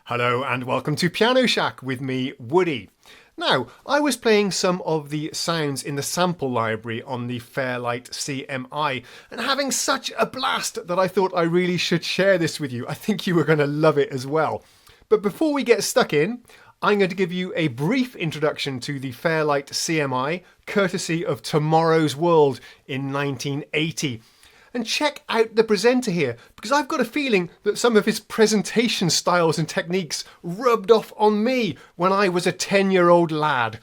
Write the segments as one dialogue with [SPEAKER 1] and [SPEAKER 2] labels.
[SPEAKER 1] Hello and welcome to Piano Shack with me, Woody. Now, I was playing some of the sounds in the sample library on the Fairlight CMI and having such a blast that I thought I really should share this with you. I think you were going to love it as well. But before we get stuck in, I'm going to give you a brief introduction to the Fairlight CMI, courtesy of Tomorrow's World in 1980. And check out the presenter here, because I've got a feeling that some of his presentation styles and techniques rubbed off on me when I was a 10-year-old lad.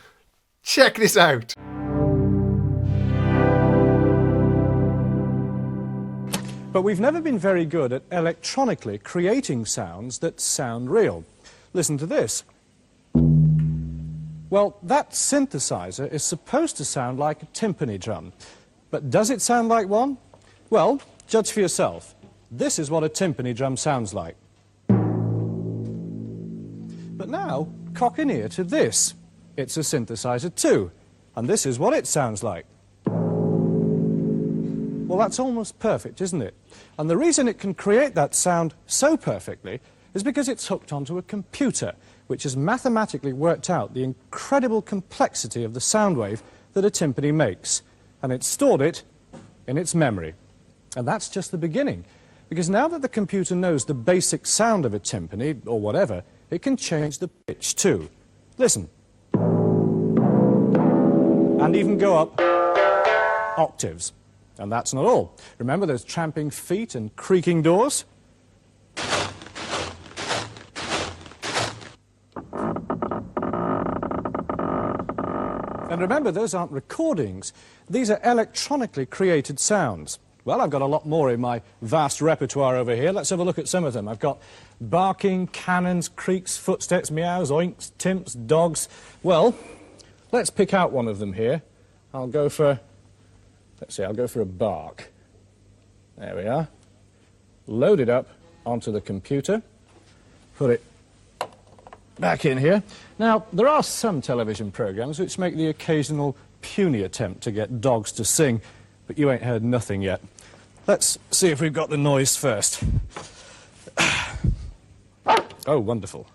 [SPEAKER 1] Check this out.
[SPEAKER 2] But we've never been very good at electronically creating sounds that sound real. Listen to this. Well, that synthesizer is supposed to sound like a timpani drum. But does it sound like one? Well, judge for yourself. This is what a timpani drum sounds like. But now, cock an ear to this. It's a synthesizer too, and this is what it sounds like. Well, that's almost perfect, isn't it? And the reason it can create that sound so perfectly is because it's hooked onto a computer, which has mathematically worked out the incredible complexity of the sound wave that a timpani makes, and it's stored it in its memory. And that's just the beginning, because now that the computer knows the basic sound of a timpani, or whatever, it can change the pitch too. Listen. And even go up octaves. And that's not all. Remember those tramping feet and creaking doors? And remember, those aren't recordings. These are electronically created sounds. Well, I've got a lot more in my vast repertoire over here. Let's have a look at some of them. I've got barking, cannons, creaks, footsteps, meows, oinks, timps, dogs. Well, let's pick out one of them here. I'll go for a bark. There we are. Load it up onto the computer. Put it back in here. Now, there are some television programs which make the occasional puny attempt to get dogs to sing, but you ain't heard nothing yet. Let's see if we've got the noise first. Oh, wonderful.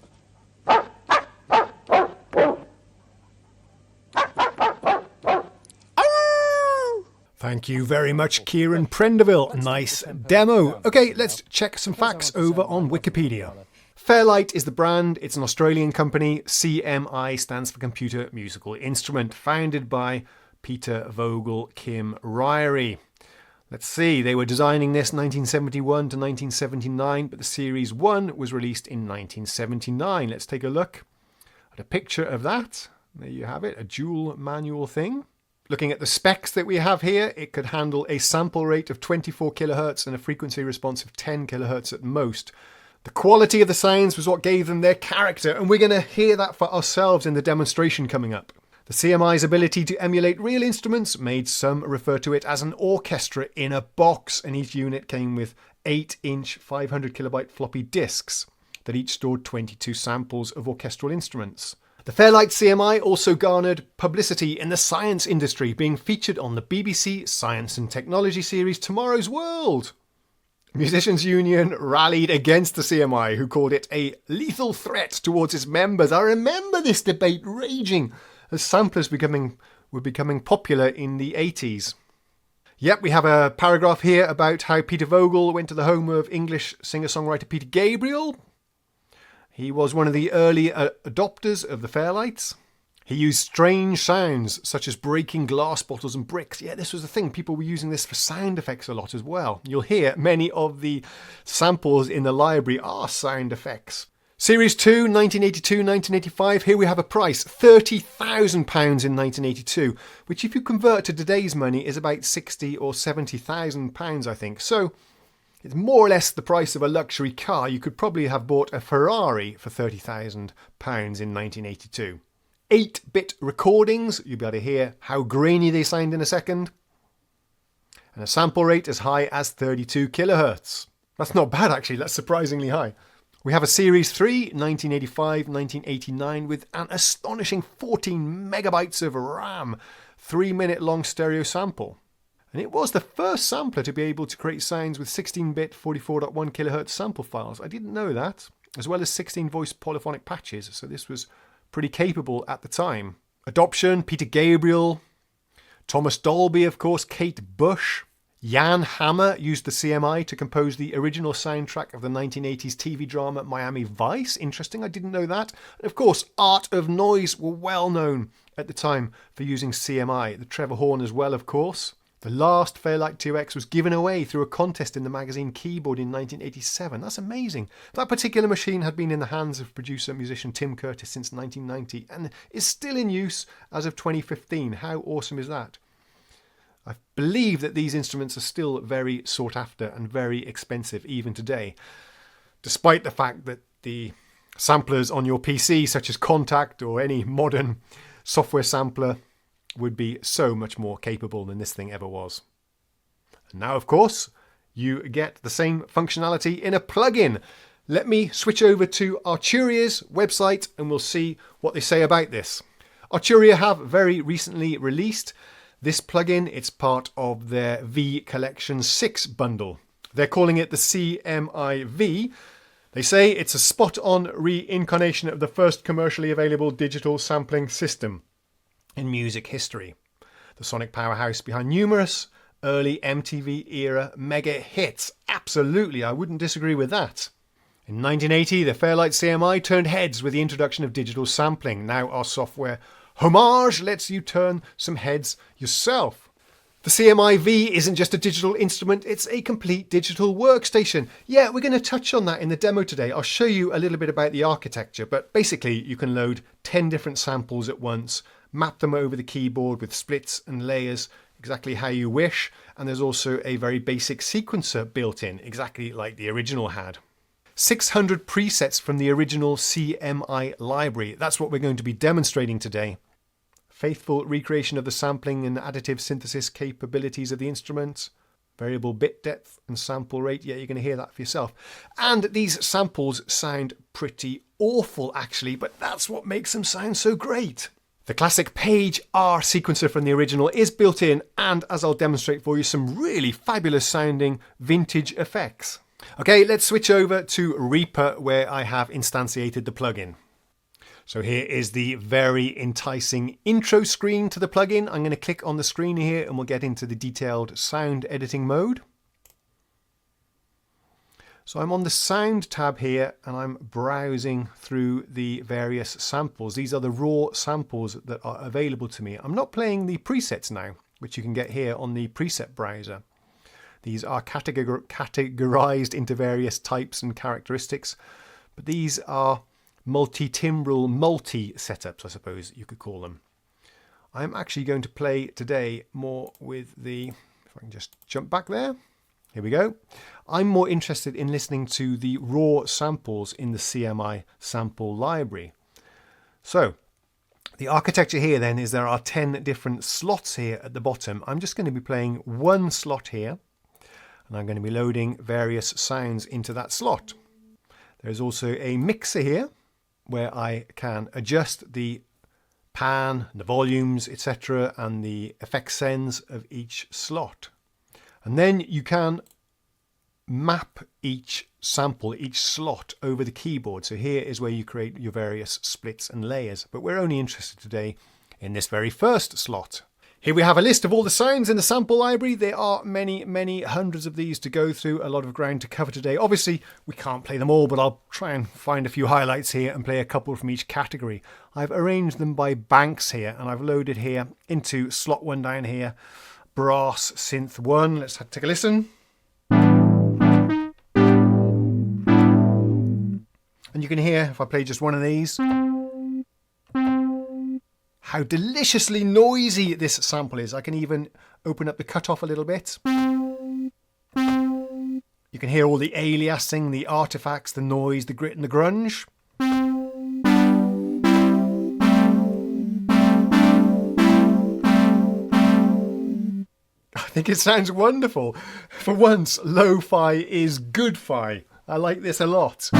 [SPEAKER 1] Thank you very much, Kieran Prendeville. Nice demo. Okay, let's check some facts over on Wikipedia. Fairlight is the brand. It's an Australian company. CMI stands for Computer Musical Instrument, founded by Peter Vogel, Kim Ryrie. Let's see, they were designing this 1971 to 1979, but the Series 1 was released in 1979. Let's take a look at a picture of that. There you have it, a dual manual thing. Looking at the specs that we have here, it could handle a sample rate of 24 kilohertz and a frequency response of 10 kilohertz at most. The quality of the sounds was what gave them their character, and we're going to hear that for ourselves in the demonstration coming up. The CMI's ability to emulate real instruments made some refer to it as an orchestra in a box, and each unit came with 8-inch 500 kilobyte floppy disks that each stored 22 samples of orchestral instruments. The Fairlight CMI also garnered publicity in the science industry, being featured on the BBC Science and Technology series Tomorrow's World. Musicians Union rallied against the CMI, who called it a lethal threat towards its members. I remember this debate raging as samplers were becoming popular in the 80s. Yep, we have a paragraph here about how Peter Vogel went to the home of English singer-songwriter Peter Gabriel. He was one of the early adopters of the Fairlights. He used strange sounds, such as breaking glass bottles and bricks. Yeah, this was the thing. People were using this for sound effects a lot as well. You'll hear many of the samples in the library are sound effects. Series 2, 1982-1985, here we have a price, £30,000 in 1982, which if you convert to today's money is about £60,000 or £70,000, I think. So it's more or less the price of a luxury car. You could probably have bought a Ferrari for £30,000 in 1982. 8-bit recordings, you'll be able to hear how grainy they sound in a second. And a sample rate as high as 32 kilohertz. That's not bad actually, that's surprisingly high. We have a Series 3, 1985-1989, with an astonishing 14 megabytes of RAM, 3-minute long stereo sample. And it was the first sampler to be able to create sounds with 16-bit 44.1 kHz sample files. I didn't know that. as well as 16 voice polyphonic patches, so this was pretty capable at the time. Adoption, Peter Gabriel, Thomas Dolby, of course, Kate Bush. Jan Hammer used the CMI to compose the original soundtrack of the 1980s TV drama Miami Vice. Interesting, I didn't know that. And of course, Art of Noise were well known at the time for using CMI. The Trevor Horn as well, of course. The last Fairlight 2X was given away through a contest in the magazine Keyboard in 1987. That's amazing. That particular machine had been in the hands of producer-musician Tim Curtis since 1990 and is still in use as of 2015. How awesome is that? I believe that these instruments are still very sought after and very expensive even today, despite the fact that the samplers on your PC, such as Contact or any modern software sampler, would be so much more capable than this thing ever was. And now, of course, you get the same functionality in a plugin. Let me switch over to Arturia's website and we'll see what they say about this. Arturia have very recently released this plugin. It's part of their V Collection 6 bundle. They're calling it the CMI V. They say it's a spot-on reincarnation of the first commercially available digital sampling system in music history. The sonic powerhouse behind numerous early MTV era mega hits. Absolutely, I wouldn't disagree with that. In 1980, the Fairlight CMI turned heads with the introduction of digital sampling. Now our software Homage lets you turn some heads yourself. The CMI V isn't just a digital instrument, it's a complete digital workstation. Yeah, we're going to touch on that in the demo today. I'll show you a little bit about the architecture, but basically you can load 10 different samples at once, map them over the keyboard with splits and layers exactly how you wish, and there's also a very basic sequencer built in, exactly like the original had. 600 presets from the original CMI library. That's what we're going to be demonstrating today. Faithful recreation of the sampling and additive synthesis capabilities of the instrument. Variable bit depth and sample rate. Yeah, you're going to hear that for yourself. And these samples sound pretty awful, actually, but that's what makes them sound so great. The classic Page R sequencer from the original is built in, and as I'll demonstrate for you, some really fabulous sounding vintage effects. Okay, let's switch over to Reaper, where I have instantiated the plugin. So here is the very enticing intro screen to the plugin. I'm going to click on the screen here and we'll get into the detailed sound editing mode. So I'm on the sound tab here and I'm browsing through the various samples. These are the raw samples that are available to me. I'm not playing the presets now, which you can get here on the preset browser. These are categorized into various types and characteristics, but these are multi-timbral multi-setups, I suppose you could call them. I'm actually going to play today more with the, if I can just jump back there, here we go. I'm more interested in listening to the raw samples in the CMI sample library. So the architecture here then is there are 10 different slots here at the bottom. I'm just going to be playing one slot here and I'm going to be loading various sounds into that slot. There's also a mixer here where I can adjust the pan, the volumes, etc., and the effect sends of each slot. And then you can map each sample, each slot over the keyboard. So here is where you create your various splits and layers, but we're only interested today in this very first slot. Here we have a list of all the sounds in the sample library. There are many, many hundreds of these to go through, a lot of ground to cover today. Obviously, we can't play them all, but I'll try and find a few highlights here and play a couple from each category. I've arranged them by banks here, and I've loaded here into slot 1 down here, Brass Synth 1. Let's take a listen. And you can hear, if I play just one of these, how deliciously noisy this sample is. I can even open up the cutoff a little bit. You can hear all the aliasing, the artifacts, the noise, the grit and the grunge. I think it sounds wonderful. For once, lo-fi is good-fi. I like this a lot.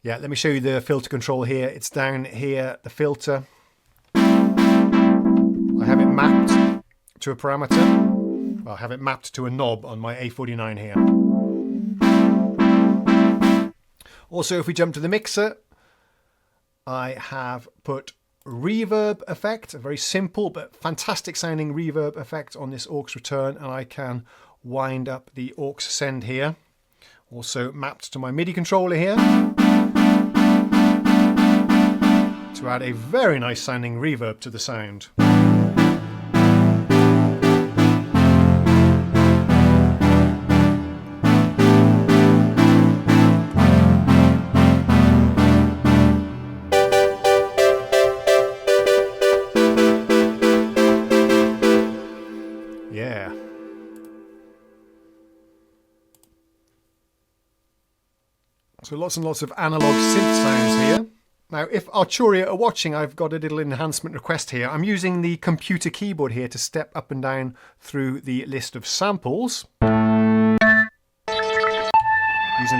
[SPEAKER 1] Yeah, let me show you the filter control here. It's down here, the filter. I have it mapped to a parameter. Well, I have it mapped to a knob on my A49 here. Also, if we jump to the mixer, I have put reverb effect, a very simple but fantastic sounding reverb effect on this aux return, and I can wind up the aux send here. Also mapped to my MIDI controller here to add a very nice sounding reverb to the sound. Yeah. So lots and lots of analog synth sounds here. Now, if Arturia are watching, I've got a little enhancement request here. I'm using the computer keyboard here to step up and down through the list of samples. Using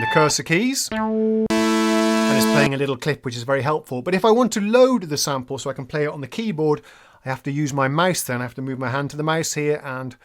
[SPEAKER 1] the cursor keys. And it's playing a little clip, which is very helpful. But if I want to load the sample so I can play it on the keyboard, I have to use my mouse then. I have to move my hand to the mouse here and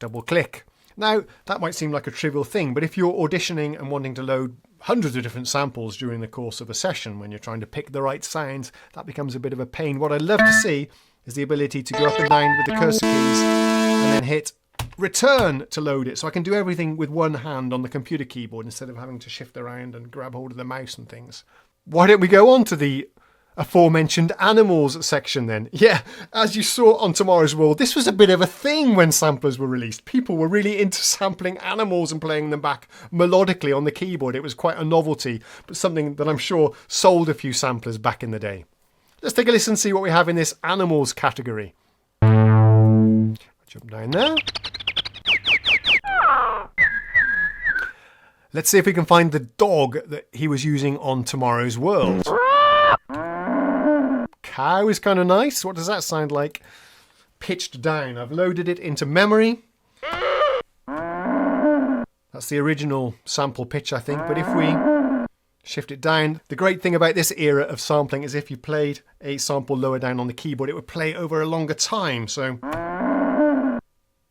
[SPEAKER 1] double click. Now, that might seem like a trivial thing, but if you're auditioning and wanting to load hundreds of different samples during the course of a session, when you're trying to pick the right sounds, that becomes a bit of a pain. What I'd love to see is the ability to go up and down with the cursor keys and then hit return to load it. So I can do everything with one hand on the computer keyboard instead of having to shift around and grab hold of the mouse and things. Why don't we go on to the aforementioned animals section then? Yeah, as you saw on Tomorrow's World, this was a bit of a thing when samplers were released. People were really into sampling animals and playing them back melodically on the keyboard. It was quite a novelty, but something that I'm sure sold a few samplers back in the day. Let's take a listen and see what we have in this animals category. Jump down there. Let's see if we can find the dog that he was using on Tomorrow's World. Cow is kind of nice. What does that sound like? Pitched down. I've loaded it into memory. That's the original sample pitch, I think. But if we shift it down, the great thing about this era of sampling is if you played a sample lower down on the keyboard, it would play over a longer time. So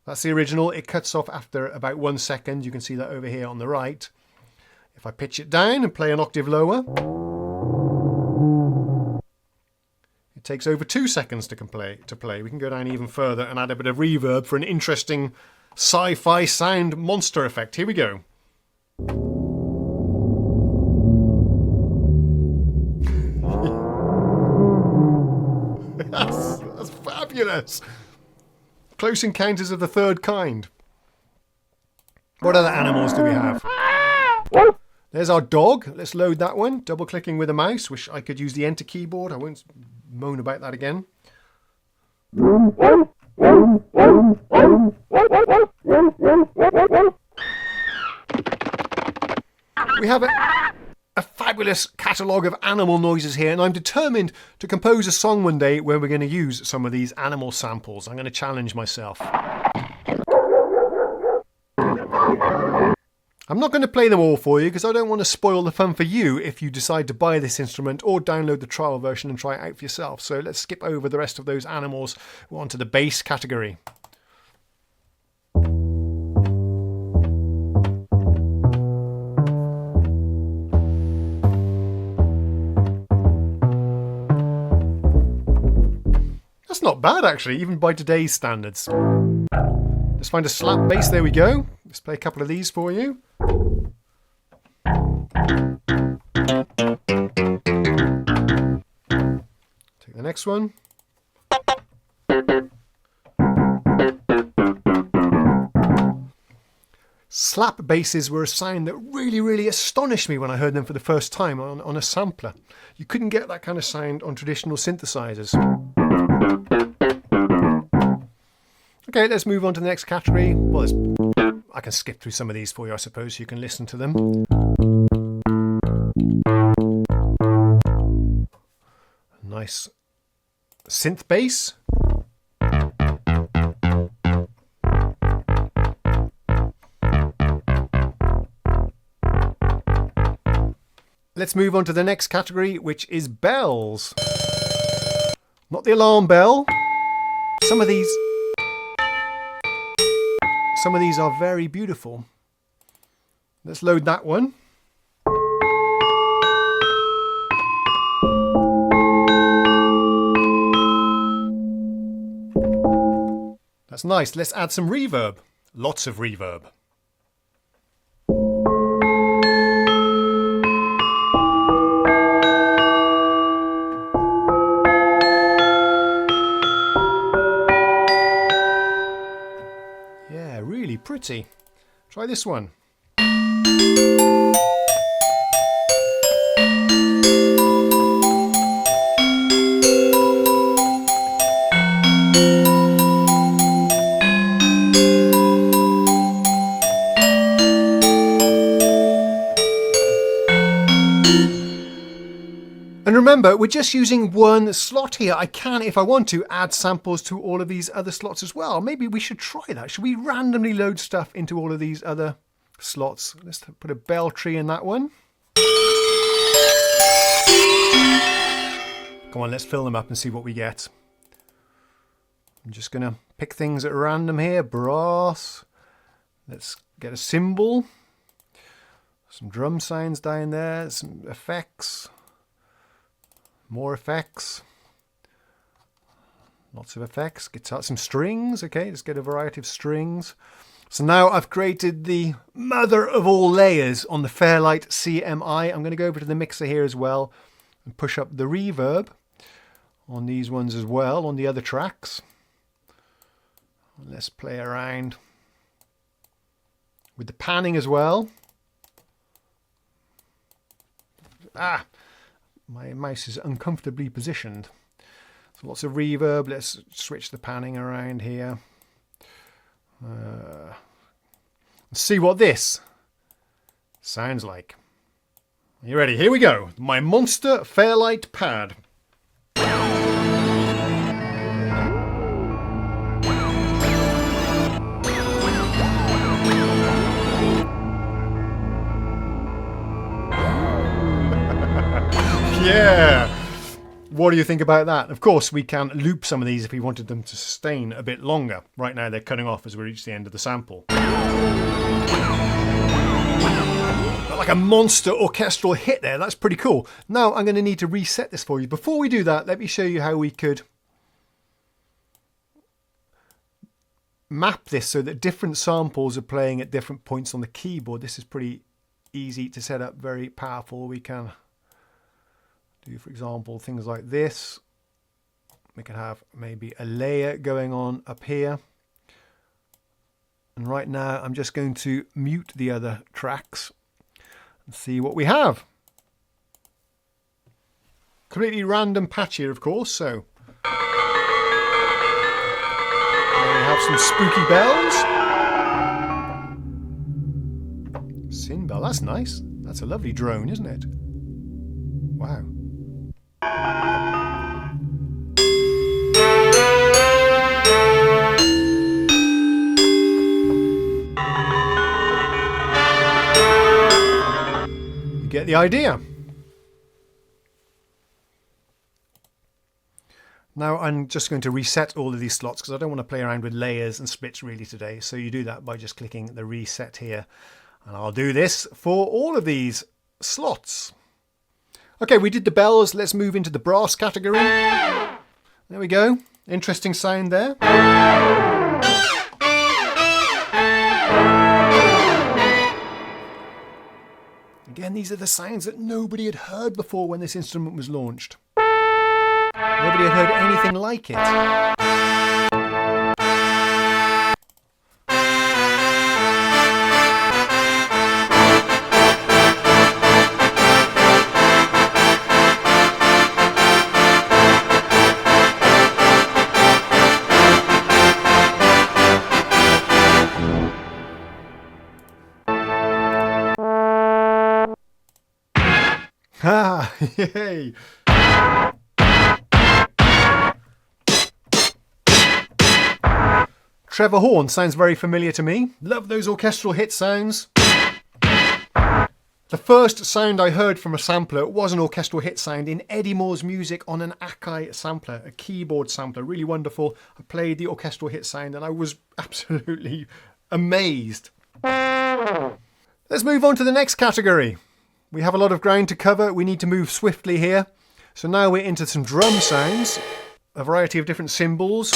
[SPEAKER 1] that's the original. It cuts off after about 1 second. You can see that over here on the right. If I pitch it down and play an octave lower, it takes over 2 seconds to play. We can go down even further and add a bit of reverb for an interesting sci-fi sound monster effect. Here we go. That's fabulous. Close Encounters of the Third Kind. What other animals do we have? There's our dog. Let's load that one. Double clicking with a mouse. Wish I could use the enter keyboard. I won't moan about that again. We have a fabulous catalogue of animal noises here, and I'm determined to compose a song one day where we're going to use some of these animal samples. I'm going to challenge myself. I'm not going to play them all for you because I don't want to spoil the fun for you if you decide to buy this instrument or download the trial version and try it out for yourself. So let's skip over the rest of those animals. We're on to the bass category. That's not bad actually, even by today's standards. Let's find a slap bass. There we go. Let's play a couple of these for you. Take the next one. Slap basses were a sound that really astonished me when I heard them for the first time on a sampler. You couldn't get that kind of sound on traditional synthesizers. Okay, let's move on to the next category. Well, I can skip through some of these for you, I suppose, so you can listen to them. Nice synth bass. Let's move on to the next category, which is bells. Not the alarm bell. Some of these are very beautiful. Let's load that one. That's nice. Let's add some reverb. Lots of reverb. Yeah, really pretty. Try this one. And remember, we're just using one slot here. I can, if I want to, add samples to all of these other slots as well. Maybe we should try that. Should we randomly load stuff into all of these other slots? Let's put a bell tree in that one. Come on, let's fill them up and see what we get. I'm just going to pick things at random here. Brass. Let's get a cymbal. Some drum sounds down there. Some effects. More effects. Lots of effects. Guitar, some strings. Okay, let's get a variety of strings. So now I've created the mother of all layers on the Fairlight CMI. I'm going to go over to the mixer here as well and push up the reverb on these ones as well, on the other tracks. Let's play around with the panning as well. My mouse is uncomfortably positioned. So lots of reverb. Let's switch the panning around here. Let's see what this sounds like. Are you ready? Here we go. My monster Fairlight pad. Yeah! What do you think about that? Of course, we can loop some of these if we wanted them to sustain a bit longer. Right now they're cutting off as we reach the end of the sample. But like a monster orchestral hit there. That's pretty cool. Now I'm going to need to reset this for you. Before we do that, let me show you how we could map this so that different samples are playing at different points on the keyboard. This is pretty easy to set up, very powerful. We can do, for example, things like this. We can have maybe a layer going on up here. And right now I'm just going to mute the other tracks and see what we have. Completely random patch here, of course, so there we have some spooky bells. Sin bell, that's nice. That's a lovely drone, isn't it? Wow. You get the idea. Now I'm just going to reset all of these slots because I don't want to play around with layers and splits really today. So you do that by just clicking the reset here. And I'll do this for all of these slots. Okay, we did the bells. Let's move into the brass category. There we go. Interesting sound there. Again, these are the sounds that nobody had heard before when this instrument was launched. Nobody had heard anything like it. Ah, yay! Trevor Horn sounds very familiar to me. Love those orchestral hit sounds. The first sound I heard from a sampler was an orchestral hit sound in Eddie Moore's music on an Akai sampler, a keyboard sampler, really wonderful. I played the orchestral hit sound and I was absolutely amazed. Let's move on to the next category. We have a lot of ground to cover. We need to move swiftly here. So now we're into some drum sounds, a variety of different cymbals.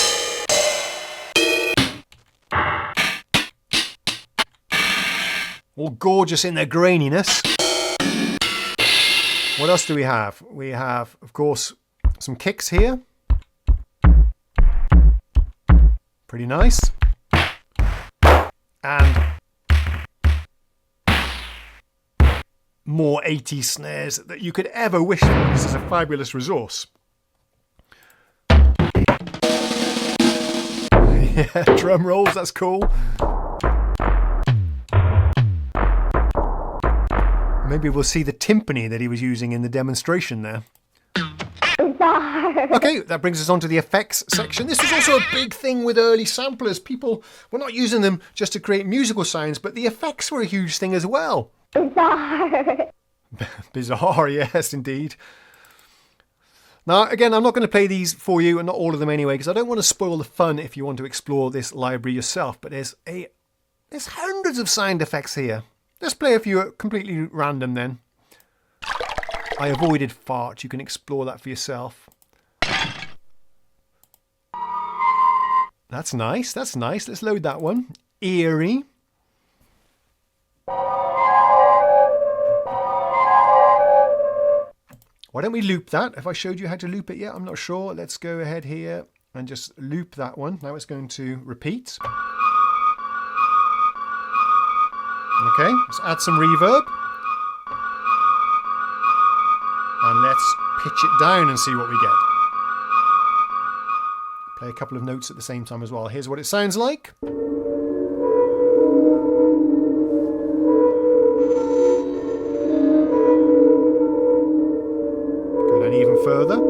[SPEAKER 1] All gorgeous in their graininess. What else do we have? We have, of course, some kicks here. Pretty nice. And more 80s snares that you could ever wish for. This is a fabulous resource. Yeah, drum rolls, that's cool. Maybe we'll see the timpani that he was using in the demonstration there. Okay, that brings us on to the effects section. This was also a big thing with early samplers. People were not using them just to create musical sounds, but the effects were a huge thing as well. Bizarre, yes, indeed. Now, again, I'm not going to play these for you, and not all of them anyway, because I don't want to spoil the fun if you want to explore this library yourself. But there's hundreds of sound effects here. Let's play a few completely random then. I avoided fart. You can explore that for yourself. That's nice. That's nice. Let's load that one. Eerie. Why don't we loop that? If I showed you how to loop it yet, I'm not sure. Let's go ahead here and just loop that one. Now it's going to repeat. Okay, let's add some reverb. And let's pitch it down and see what we get. Play a couple of notes at the same time as well. Here's what it sounds like. Go down even further.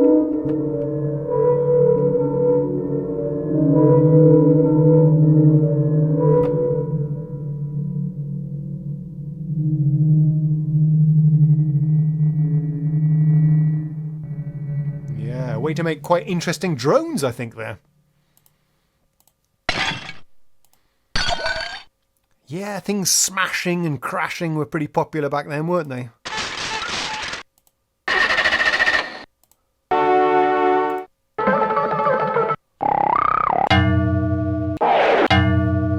[SPEAKER 1] Way to make quite interesting drones, I think, there. Yeah, things smashing and crashing were pretty popular back then, weren't they?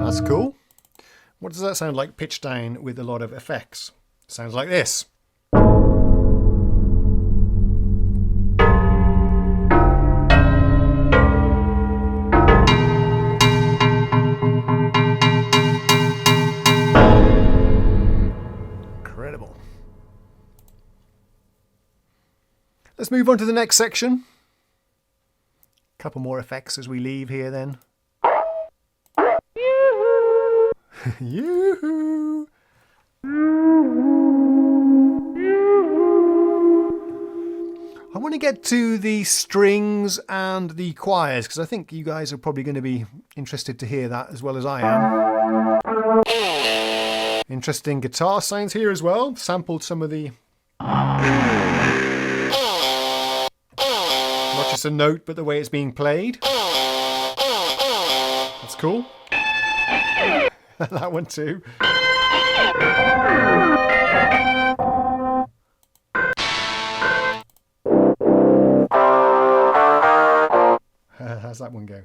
[SPEAKER 1] That's cool. What does that sound like pitched down with a lot of effects? Sounds like this. Let's move on to the next section. A couple more effects as we leave here then. Yoo-hoo! I want to get to the strings and the choirs because I think you guys are probably going to be interested to hear that as well as I am. Interesting guitar sounds here as well. Sampled some of the... Not just a note, but the way it's being played. That's cool. That one too. How's that one go?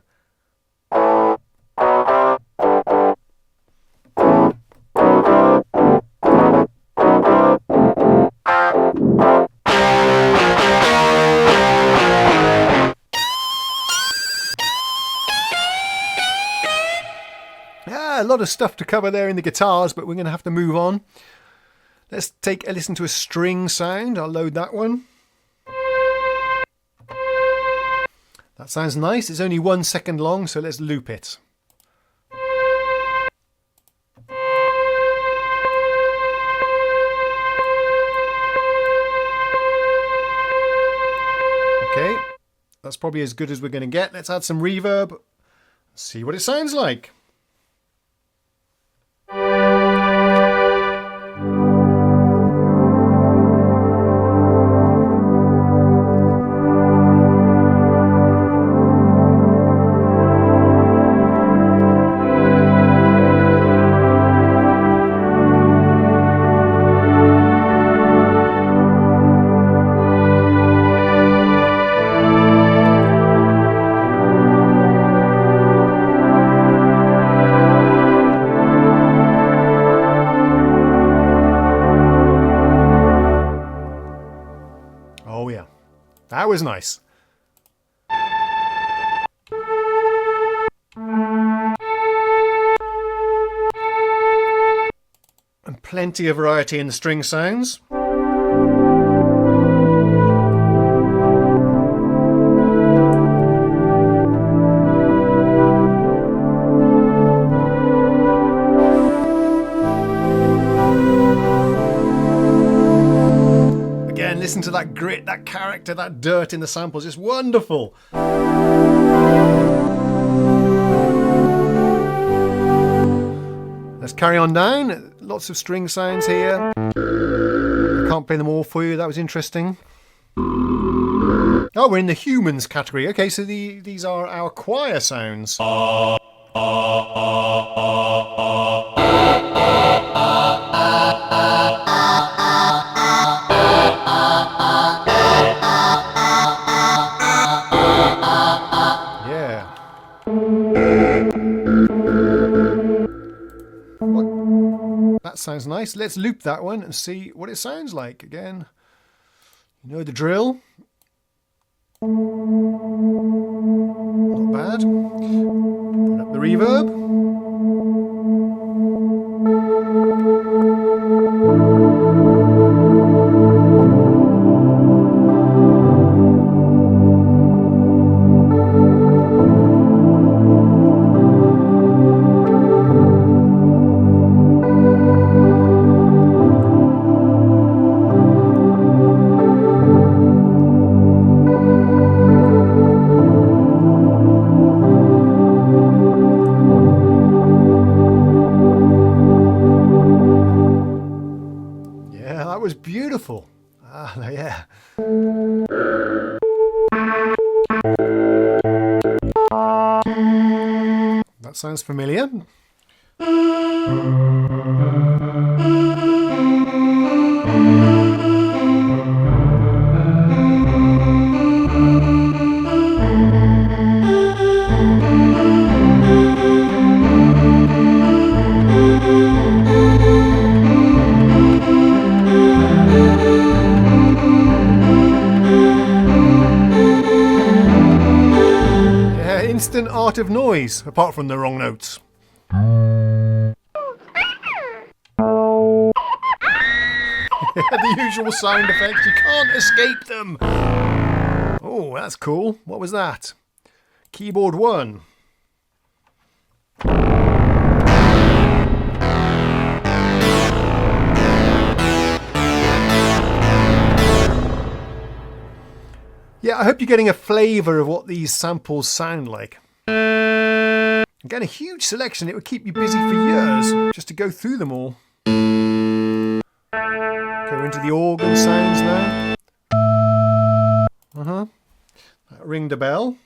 [SPEAKER 1] A lot of stuff to cover there in the guitars, but we're going to have to move on. Let's take a listen to a string sound. I'll load that one. That sounds nice. It's only 1 second long, so let's loop it. Okay, that's probably as good as we're going to get. Let's add some reverb. See what it sounds like. That was nice. And plenty of variety in the string sounds. Again, listen to that grit, that character, that dirt in the samples. It's wonderful. Let's carry on down. Lots of string sounds here. I can't play them all for you. That was interesting. Oh, we're in the humans category. Okay, so these are our choir sounds. Yeah. That sounds nice. Let's loop that one and see what it sounds like. Again, you know the drill. Not bad. Put up the reverb. Was beautiful. Ah, yeah. That sounds familiar. Instant art of noise, apart from the wrong notes. The usual sound effects, you can't escape them. Oh, that's cool. What was that? Keyboard 1. Yeah, I hope you're getting a flavour of what these samples sound like. Again, a huge selection. It would keep you busy for years just to go through them all. Go into the organ sounds now. That ringed a bell.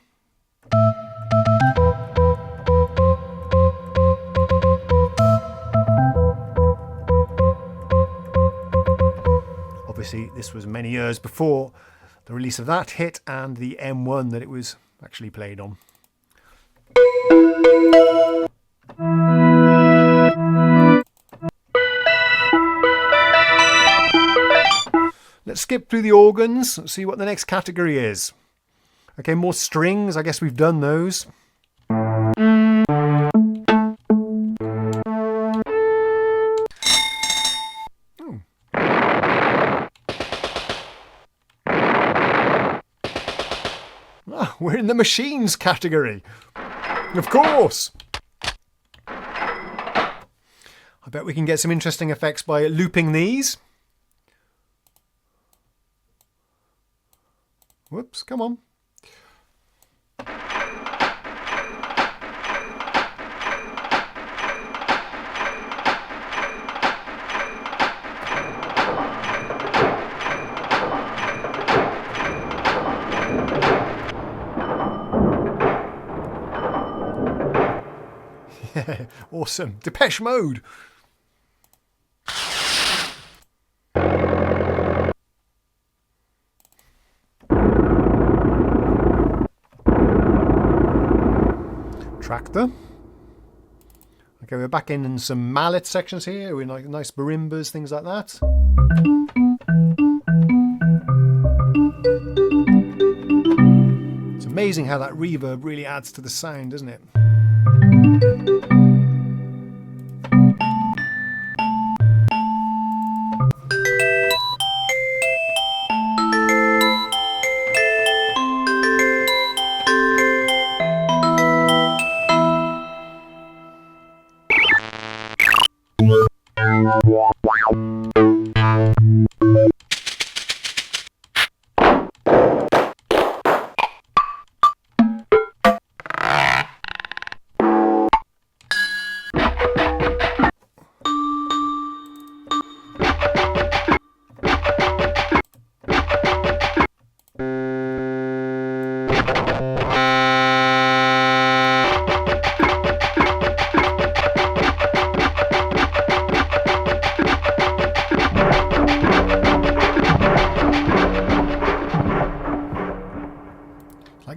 [SPEAKER 1] Obviously, this was many years before the release of that hit and the M1 that it was actually played on. Let's skip through the organs and see what the next category is. Okay, more strings. I guess we've done those. We're in the machines category. Of course. I bet we can get some interesting effects by looping these. Whoops, come on. Yeah, awesome. Depeche Mode. Tractor. Okay, we're back in some mallet sections here with like nice marimbas, things like that. amazing how that reverb really adds to the sound, doesn't it?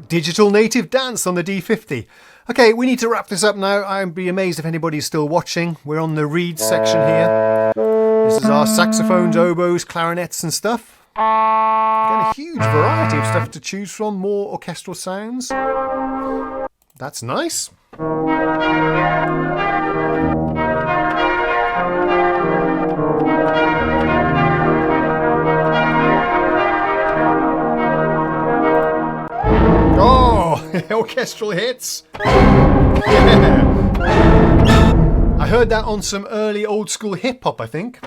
[SPEAKER 1] Digital native dance on the D50. Okay, we need to wrap this up now. I'd be amazed if anybody's still watching. We're on the reed section here. This is our saxophones, oboes, clarinets and stuff. Again, a huge variety of stuff to choose from, more orchestral sounds. That's nice. Orchestral hits. Yeah. I heard that on some early old school hip hop, I think.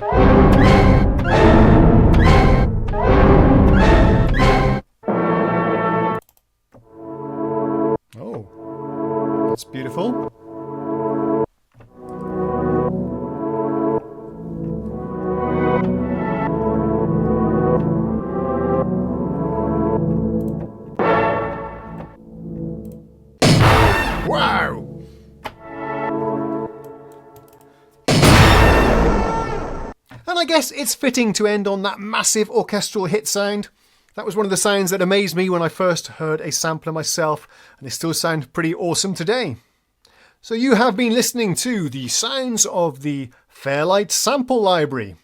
[SPEAKER 1] Oh, that's beautiful. Wow! And I guess it's fitting to end on that massive orchestral hit sound. That was one of the sounds that amazed me when I first heard a sampler myself, and they still sound pretty awesome today. So you have been listening to the sounds of the Fairlight sample library.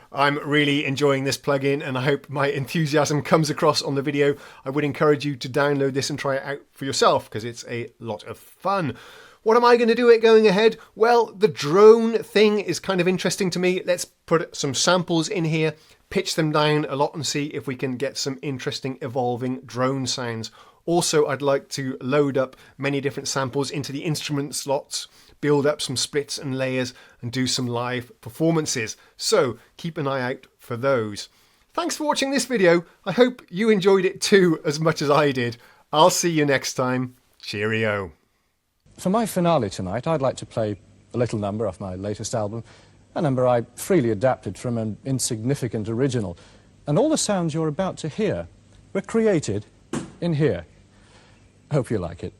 [SPEAKER 1] I'm really enjoying this plugin and I hope my enthusiasm comes across on the video. I would encourage you to download this and try it out for yourself because it's a lot of fun. What am I going to do it going ahead? Well, the drone thing is kind of interesting to me. Let's put some samples in here, pitch them down a lot and see if we can get some interesting evolving drone sounds. Also, I'd like to load up many different samples into the instrument slots, build up some splits and layers and do some live performances. So keep an eye out for those. Thanks for watching this video. I hope you enjoyed it too as much as I did. I'll see you next time. Cheerio.
[SPEAKER 2] For my finale tonight, I'd like to play a little number off my latest album, a number I freely adapted from an insignificant original. And all the sounds you're about to hear were created in here. Hope you like it.